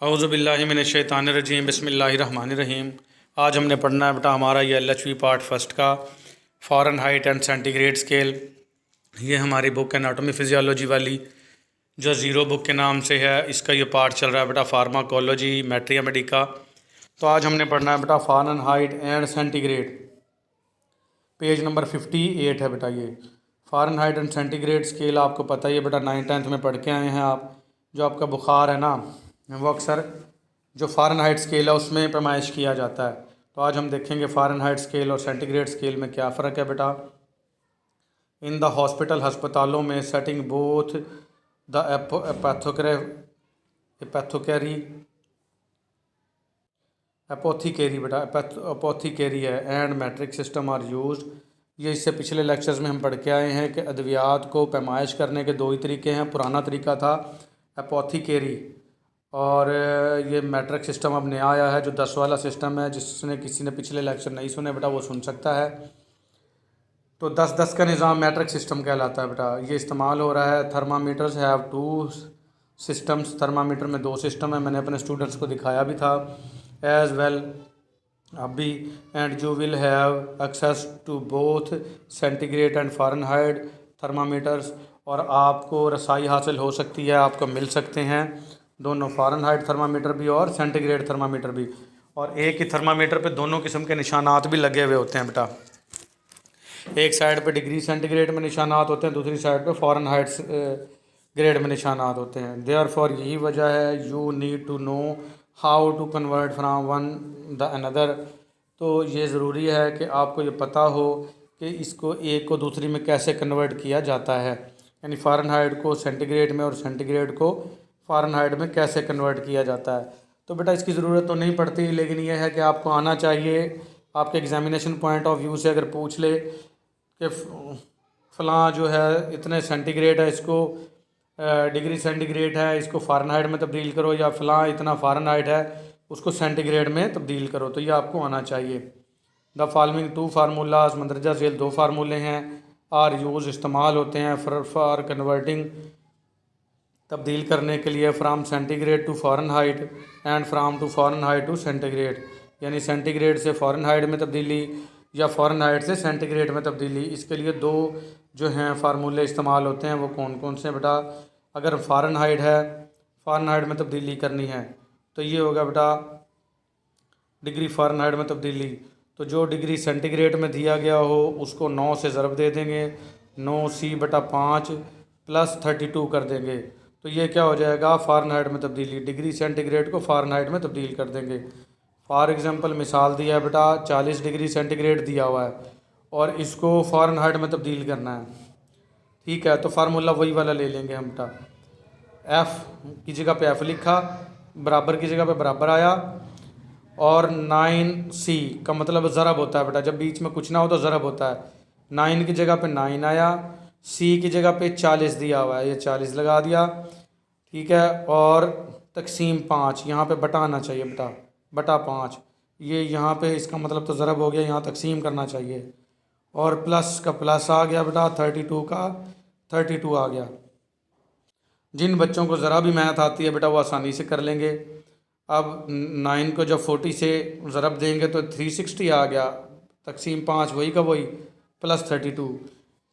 औज़ुबिल्लाहिमिनश्शैतानिर्रजीम बिस्मिल्लाहिर्रहमानिर्रहीम। आज हमने पढ़ना है बेटा हमारा ये LHV पार्ट फर्स्ट का फ़ारेनहाइट एंड सेंटीग्रेड स्केल। ये हमारी बुक एनाटॉमी फिजियोलॉजी वाली जो ज़ीरो बुक के नाम से है, इसका ये पार्ट चल रहा है बेटा फार्माकोलॉजी मैट्रिया मेडिका। तो आज हमने पढ़ना है बेटा Fahrenheit and centigrade, page number 58 है बेटा। ये फ़ारेनहाइट एंड सेंटीग्रेड स्केल आपको पता ही है बेटा, 9th-10th में पढ़ के आए हैं आप। जो आपका बुखार है ना, वो अक्सर जो फ़ारेनहाइट स्केल है उसमें पैमाइश किया जाता है। तो आज हम देखेंगे फ़ारेनहाइट स्केल और सेंटीग्रेड स्केल में क्या फ़र्क है बेटा। इन द हॉस्पिटल, हस्पतालों में सेटिंग बोथ द एपोथिकेरी बेटा एपोथिकेरी है and metric system are used. ये इससे पिछले लेक्चर्स में हम पढ़ के आए हैं कि अद्वियात को पैमाइश करने के दो ही तरीके हैं। पुराना तरीका था एपोथिकेरी, और ये मैट्रिक सिस्टम अब नया आया है जो 10 वाला सिस्टम है। जिसने किसी ने पिछले लेक्चर नहीं सुने बेटा वो सुन सकता है। तो 10-10 का निज़ाम मैट्रिक सिस्टम कहलाता है बेटा। ये इस्तेमाल हो रहा है। थर्मामीटर्स हैव 2 सिस्टम्स, थर्मामीटर में 2 सिस्टम है। मैंने अपने स्टूडेंट्स को दिखाया भी था एज वेल अभी। And you will have access to both centigrade and Fahrenheit thermometers, और आपको रसाई हासिल हो सकती है, आपको मिल सकते हैं दोनों फ़ारेनहाइट थर्मामीटर भी और सेंटीग्रेड थर्मामीटर भी। और एक ही थर्मामीटर पे दोनों किस्म के निशानात भी लगे हुए होते हैं बेटा। एक साइड पे डिग्री सेंटीग्रेड में निशानात होते हैं, दूसरी साइड पे फ़ारेनहाइट ग्रेड में निशानात होते हैं। देयरफॉर यही वजह है you need to know how to convert from one the another. तो ये ज़रूरी है कि आपको ये पता हो कि इसको एक को दूसरी में कैसे कन्वर्ट किया जाता है, यानी फ़ारेनहाइट को सेंटीग्रेड में और सेंटीग्रेड को फ़ारेनहाइट में कैसे कन्वर्ट किया जाता है। तो बेटा इसकी ज़रूरत तो नहीं पड़ती, लेकिन यह है कि आपको आना चाहिए। आपके एग्जामिनेशन पॉइंट ऑफ व्यू से अगर पूछ ले कि फ़लाँ जो है इतने सेंटीग्रेड है, इसको डिग्री सेंटीग्रेड है, इसको फ़ारेनहाइट में तब्दील करो, या फ़लाँ इतना फ़ारेनहाइट है उसको सेंटीग्रेड में तब्दील करो, तो ये आपको आना चाहिए। द फॉलोइंग 2 फार्मूलाज, मंदरजा झेल 2 फार्मूले हैं, आर यूज़ इस्तेमाल होते हैं फॉर कन्वर्टिंग तब्दील करने के लिए, from centigrade to Fahrenheit and from to Fahrenheit to centigrade, यानी सेंटीग्रेड से फ़ारेनहाइट में तब्दीली या फ़ारेनहाइट से सेंटीग्रेड में तब्दीली। इसके लिए 2 जो हैं फार्मूले इस्तेमाल होते हैं, वो कौन कौन से बेटा। अगर फ़ारेनहाइट है, फ़ारेनहाइट में तब्दीली करनी है, तो ये होगा बेटा डिग्री फ़ारेनहाइट में तब्दीली। तो जो डिग्री सेंटीग्रेड में दिया गया हो उसको 9 से ज़रब दे देंगे, 9c/5 + 32 कर देंगे, तो ये क्या हो जाएगा फ़ारेनहाइट में तब्दीली। डिग्री सेंटीग्रेड को फ़ारेनहाइट में तब्दील कर देंगे। फॉर एग्ज़ाम्पल मिसाल दिया है बेटा, 40 डिग्री सेंटीग्रेड दिया हुआ है और इसको फ़ारेनहाइट में तब्दील करना है, ठीक है। तो फार्मूला वही वाला ले लेंगे हम बेटा। F की जगह पे F लिखा, बराबर की जगह पे बराबर आया, और 9c का मतलब ज़रब होता है बेटा। जब बीच में कुछ ना हो तो ज़रब होता है। 9 की जगह पे 9 आया, c की जगह पे 40 दिया हुआ है, ये 40 लगा दिया, ठीक है। और तकसीम 5, यहाँ पे बटा आना चाहिए बेटा, बटा 5। ये यहाँ पे इसका मतलब तो ज़रब हो गया, यहाँ तकसीम करना चाहिए, और प्लस का प्लस आ गया बेटा, 32 का 32 आ गया। जिन बच्चों को ज़रा भी मैथ आती है बेटा वो आसानी से कर लेंगे। अब 9 को जब 40 से ज़रब देंगे तो 360 आ गया, तकसीम 5 वही का वही, + 32,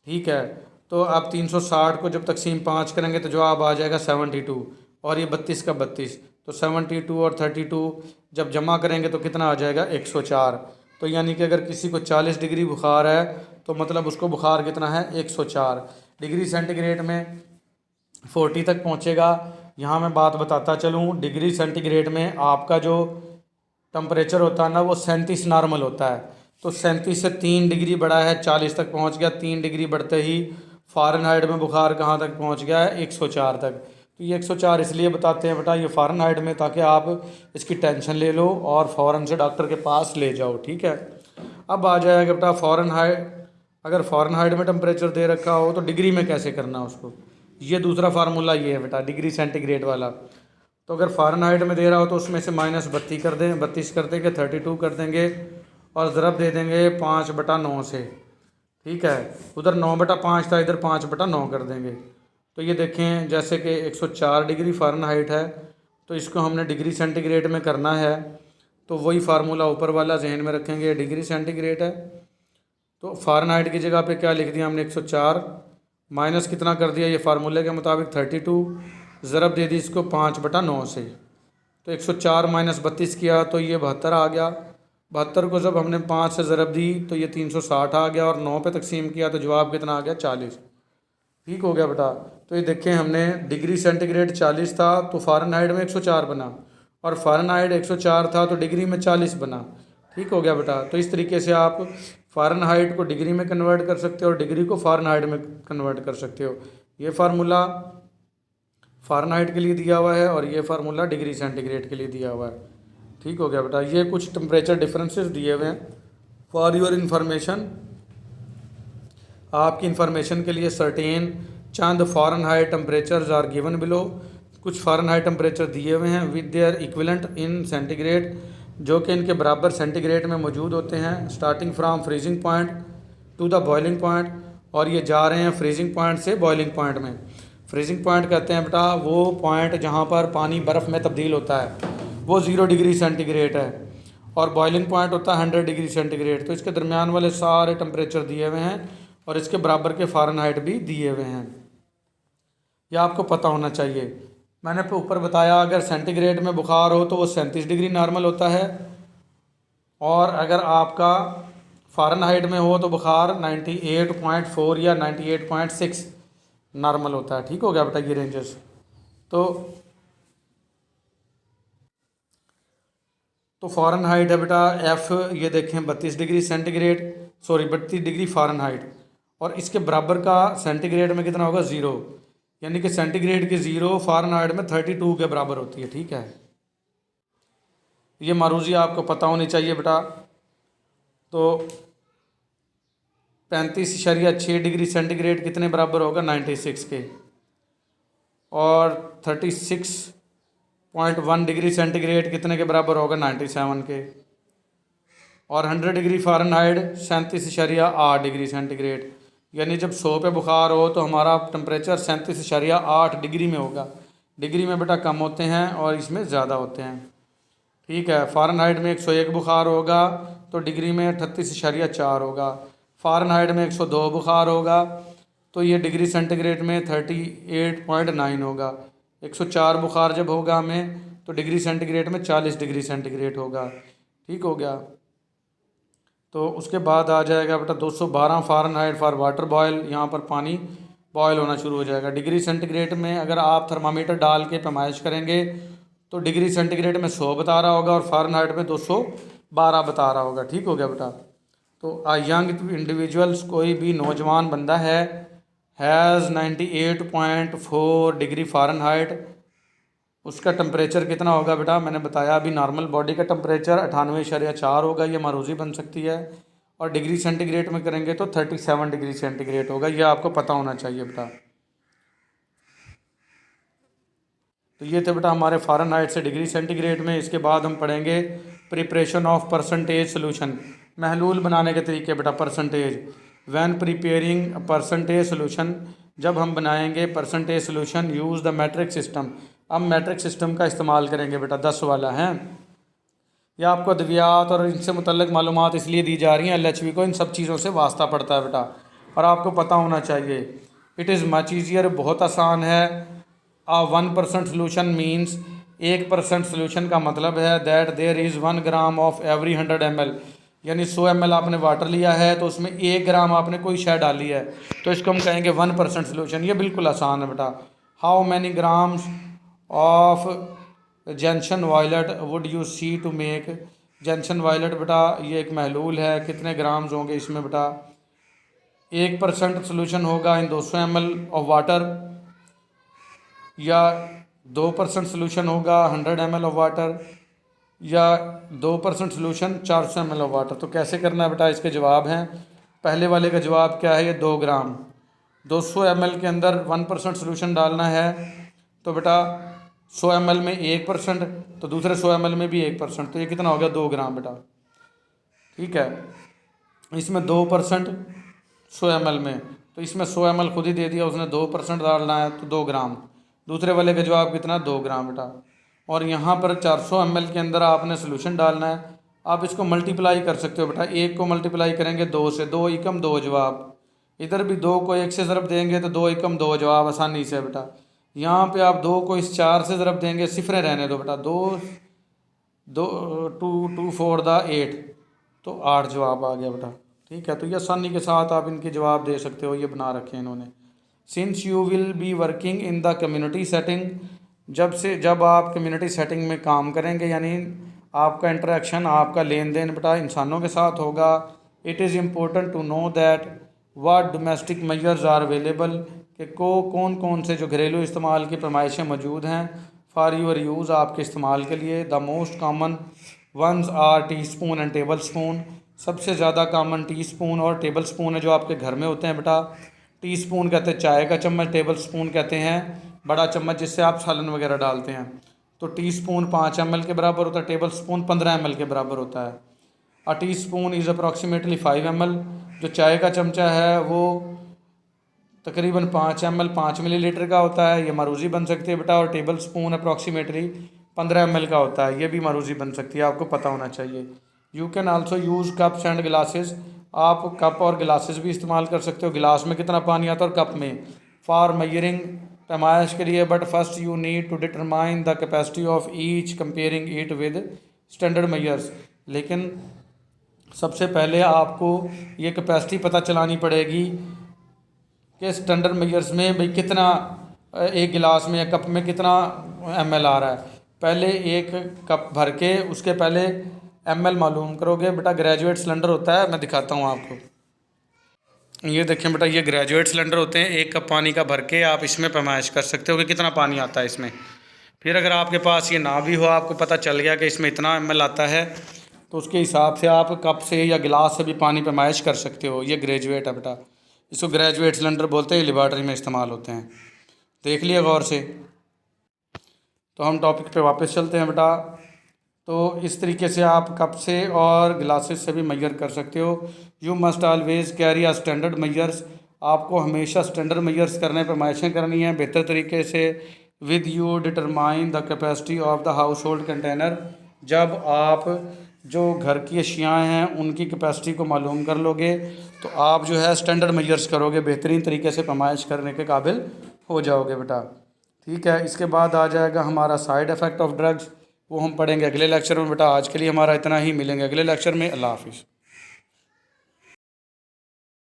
ठीक है। तो आप 360 को जब तकसीम 5 करेंगे तो जवाब आ जाएगा 72, और ये 32 का 32, तो 72 और 32 जब जमा करेंगे तो कितना आ जाएगा 104। तो यानी कि अगर किसी को 40 डिग्री बुखार है तो मतलब उसको बुखार कितना है 104 डिग्री सेंटीग्रेड में 40 तक पहुंचेगा। यहाँ मैं बात बताता चलूँ, डिग्री सेंटीग्रेड में आपका जो टम्परेचर होता है ना वो 37 नॉर्मल होता है। तो 37 से 3 डिग्री बढ़ा है, 40 तक पहुँच गया। 3 डिग्री बढ़ते ही फ़ारेनहाइट में बुखार कहाँ तक पहुँच गया है 104 तक। तो ये 104 इसलिए बताते हैं बेटा ये फ़ारेनहाइट में, ताकि आप इसकी टेंशन ले लो और फ़ौरन से डॉक्टर के पास ले जाओ, ठीक है। अब आ जाएगा बेटा फ़ारेनहाइट, अगर फ़ारेनहाइट में टेम्परेचर दे रखा हो तो डिग्री में कैसे करना है उसको। ये दूसरा फार्मूला ये है बेटा डिग्री सेंटीग्रेड वाला। तो अगर फ़ारेनहाइट में दे रहा हो तो उसमें से -32 कर दें, 32 कर देंगे, 32 कर देंगे, और ज़रब दे देंगे 5/9 से, ठीक है। उधर 9/5 था, इधर 5/9 कर देंगे। तो ये देखें जैसे कि 104 डिग्री फ़ारेनहाइट है, तो तो इसको हमने डिग्री सेंटीग्रेड में करना है, तो वही फार्मूला ऊपर वाला जहन में रखेंगे, डिग्री सेंटीग्रेड है। तो फ़ारेनहाइट की जगह पे क्या लिख दिया हमने 104, माइनस कितना कर दिया ये फार्मूले के मुताबिक 32, ज़रब दे दी इसको 5/9 से। तो 104 माइनस 32 किया तो ये 72 आ गया। 72 को जब हमने 5 से ज़रब दी तो ये 360 आ गया, और 9 पे तकसीम किया तो जवाब कितना आ गया 40। ठीक हो गया बेटा। तो ये देखें, हमने डिग्री सेंटीग्रेड 40 था तो फ़ारेनहाइट में 104 बना, और फ़ारेनहाइट 104 था तो डिग्री में 40 बना। ठीक हो गया बेटा। तो इस तरीके से आप फ़ारेनहाइट को डिग्री में कन्वर्ट कर सकते हो और डिग्री को फ़ारेनहाइट में कन्वर्ट कर सकते हो। ये फार्मूला फ़ारेनहाइट के लिए दिया हुआ है और ये फार्मूला डिग्री सेंटीग्रेड के लिए दिया हुआ है। ठीक हो गया बेटा। ये कुछ टेम्परेचर डिफरेंसेस दिए हुए हैं फॉर योर इन्फॉर्मेशन, आपकी इन्फॉर्मेशन के लिए। सर्टेन चंद Fahrenheit temperatures are given below, कुछ फ़ारेनहाइट टेम्परेचर दिए हुए हैं with their equivalent in centigrade, जो कि इनके बराबर सेंटीग्रेड में मौजूद होते हैं, starting from freezing point to the boiling point, और ये जा रहे हैं फ्रीजिंग पॉइंट से बॉइलिंग पॉइंट में। फ्रीजिंग पॉइंट कहते हैं बेटा वो पॉइंट जहाँ पर पानी बर्फ़ में तब्दील होता है, वो 0 डिग्री सेंटीग्रेड है, और बॉइलिंग पॉइंट होता है 100 डिग्री सेंटीग्रेड। तो इसके दरमियान वाले सारे टेम्परेचर दिए हुए हैं और इसके बराबर के फ़ारेनहाइट भी दिए हुए हैं, यह आपको पता होना चाहिए। मैंने ऊपर बताया अगर सेंटीग्रेड में बुखार हो तो वो 37 डिग्री नॉर्मल होता है, और अगर आपका फ़ारेनहाइट में हो तो बुखार 98.4 या 98.6 नॉर्मल होता है। ठीक हो गया बेटा, ये रेंजेस। तो फ़ारेनहाइट है बेटा एफ़, ये देखें 32 degree centigrade, sorry 32 degree Fahrenheit, और इसके बराबर का सेंटीग्रेड में कितना होगा 0, यानी कि सेंटीग्रेड की 0 फ़ारेनहाइट में 32 के बराबर होती है। ठीक है, ये मारूजी आपको पता होनी चाहिए बेटा। तो 35.6 डिग्री सेंटीग्रेड कितने बराबर होगा 96 के, और 36.1 डिग्री सेंटीग्रेड कितने के बराबर होगा 97 के, और 100 डिग्री फ़ारेनहाइट 37.8 डिग्री सेंटीग्रेड, यानी जब 100 पे बुखार हो तो हमारा टेम्परेचर 37.8 डिग्री में होगा। डिग्री में बेटा कम होते हैं और इसमें ज़्यादा होते हैं। ठीक है, फ़ारेनहाइट में 101 बुखार होगा तो डिग्री में 38.4 होगा। फ़ारेनहाइट में 102 बुखार होगा तो ये डिग्री सेंटीग्रेड में 38.9 होगा। 104 बुखार जब होगा हमें तो डिग्री सेंटीग्रेड में 40 डिग्री सेंटीग्रेड होगा। ठीक हो गया। तो उसके बाद आ जाएगा बेटा 212 फ़ारेनहाइट फॉर वाटर बॉयल, यहाँ पर पानी बॉयल होना शुरू हो जाएगा। डिग्री सेंटीग्रेड में अगर आप थर्मामीटर डाल के पैमाइश करेंगे तो डिग्री सेंटीग्रेड में 100 बता रहा होगा और फ़ारेनहाइट में 212 बता रहा होगा। ठीक हो गया बेटा। तो आ यंग इंडिविजुअल्स, कोई भी नौजवान बंदा हैज़ 98.4 डिग्री फ़ारेनहाइट, उसका टेम्परेचर कितना होगा बेटा, मैंने बताया अभी नॉर्मल बॉडी का टेम्परेचर 98.4 होगा, ये मारूजी बन सकती है, और डिग्री सेंटीग्रेड में करेंगे तो 37 डिग्री सेंटीग्रेड होगा, ये आपको पता होना चाहिए बेटा। तो ये थे बेटा हमारे फ़ारेनहाइट से डिग्री सेंटीग्रेड में। इसके बाद हम पढ़ेंगे प्रिपरेशन ऑफ परसेंटेज सोल्यूशन, महलूल बनाने के तरीके बेटा। Percentage, when preparing percentage solution, जब हम बनाएंगे percentage solution use the matric system. अब मैट्रिक सिस्टम का इस्तेमाल करेंगे बेटा, 10 वाला है। यह आपको अद्वियात और इनसे मुतल्लिक मालूमात इसलिए दी जा रही हैं, LHV को इन सब चीज़ों से वास्ता पड़ता है बेटा, और आपको पता होना चाहिए। इट इज़ मच ईजियर, बहुत आसान है। 1% सोल्यूशन मीन्स 1% सोल्यूशन का मतलब है that there is 1 gram of every 100 ml, यानी 100 ml आपने वाटर लिया है तो उसमें 1 ग्राम आपने कोई शय डाली है, तो इसको हम कहेंगे 1% सोल्यूशन। ये बिल्कुल आसान है बेटा। How many grams of gentian violet would you see to make, gentian violet बेटा ये एक महलूल है, कितने ग्राम्स होंगे इसमें बेटा, 1% सोल्यूशन होगा इन 200 ml ऑफ वाटर, या 2% सोल्यूशन होगा 100 ml ऑफ वाटर, या 2% सोल्यूशन 400 ml ऑफ वाटर। तो कैसे करना है बेटा, इसके जवाब हैं। पहले वाले का जवाब क्या है, ये 2 ग्राम, 200 ml के अंदर 1% सोल्यूशन डालना है, तो बेटा 100 ml में 1%, तो दूसरे 100 ml में भी 1%, तो ये कितना हो गया 2 ग्राम बेटा। ठीक है, इसमें 2% 100 ml में, तो इसमें 100 ml खुद ही दे दिया उसने, 2% डालना है तो 2 ग्राम। दूसरे वाले का जवाब कितना, 2 ग्राम बेटा। और यहाँ पर 400 ml के अंदर आपने सोल्यूशन डालना है। आप इसको मल्टीप्लाई कर सकते हो बेटा, एक को मल्टीप्लाई करेंगे 2 से, 2 एकम 2 जवाब। इधर भी 2 को 1 से ज़रब देंगे तो 2 एकम 2 जवाब आसानी से बेटा। यहाँ पे आप 2 को इस 4 से ज़रब देंगे, सिफरें रहने दो बेटा, 2 2 2 4 द 8, तो 8 जवाब आ गया बेटा। ठीक है, तो ये आसानी के साथ आप इनके जवाब दे सकते हो, ये बना रखे हैं इन्होंने। Since you will be working in the community setting, जब आप कम्युनिटी सेटिंग में काम करेंगे, यानी आपका इंटरेक्शन, आपका लेन देन बेटा इंसानों के साथ होगा। It is important to know that what domestic measures are available, कि कौन कौन से जो घरेलू इस्तेमाल की फरमाइशें मौजूद हैं फॉर यूर यूज़, आपके इस्तेमाल के लिए। The most common ones are teaspoon and tablespoon, सबसे ज़्यादा कामन टी स्पून और टेबल स्पून है जो आपके घर में होते हैं बेटा। टी स्पून कहते हैं चाय का चम्मच, टेबल स्पून कहते हैं बड़ा चम्मच जिससे आप सालन वगैरह डालते हैं। तो टी स्पून 5 ml के बराबर होता है, टेबल स्पून 15 ml के बराबर होता है। A teaspoon is approximately 5 ml, जो चाय का चमचा है वो तकरीबन 5 ml 5 मिलीलीटर का होता है, ये मारूजी बन सकती है बेटा। और टेबल स्पून अप्रॉक्सीमेटली 15 ml का होता है, ये भी मारूजी बन सकती है, आपको पता होना चाहिए। You can also use cups and glasses, आप कप और गिलासेस भी इस्तेमाल कर सकते हो, गिलास में कितना पानी आता है और कप में, फॉर मेजरिंग, पैमाइश के लिए। But first you need to determine the capacity of each, comparing it with standard measures, लेकिन सबसे पहले आपको ये कैपेसिटी पता चलानी पड़ेगी कि स्टैंडर्ड मेजर्स में भाई कितना एक गिलास में या कप में कितना ml आ रहा है। पहले एक कप भर के उसके पहले ml मालूम करोगे बेटा। ग्रेजुएट सिलेंडर होता है, मैं दिखाता हूँ आपको, ये देखें बेटा, ये ग्रेजुएट सिलेंडर होते हैं। एक कप पानी का भर के आप इसमें पैमाइश कर सकते हो कि कितना पानी आता है इसमें। फिर अगर आपके पास ये ना भी हो, आपको पता चल गया कि इसमें इतना ml आता है, तो उसके हिसाब से आप कप से या गिलास से भी पानी पैमाइश कर सकते हो। ये ग्रेजुएट है बेटा, इसको ग्रेजुएट सिलेंडर बोलते हैं, लेबॉर्ट्री में इस्तेमाल होते हैं। देख लिया गौर से। तो हम टॉपिक पे वापस चलते हैं बेटा। तो इस तरीके से आप कप से और गिलासेस से भी मेजर कर सकते हो। You must always carry a standard measures, आपको हमेशा स्टैंडर्ड मेजर्स करने पर पैमाइशें करनी है बेहतर तरीके से। With you determine the capacity of the house hold container, जब आप जो घर की अशियाएँ हैं उनकी कैपेसिटी को मालूम कर लोगे तो आप जो है स्टैंडर्ड मेजर्स करोगे, बेहतरीन तरीके से पैमाइश करने के काबिल हो जाओगे बेटा। ठीक है, इसके बाद आ जाएगा हमारा साइड इफ़ेक्ट ऑफ ड्रग्स, वो हम पढ़ेंगे अगले लेक्चर में बेटा। आज के लिए हमारा इतना ही, मिलेंगे अगले लेक्चर में। अल्लाह हाफिज़।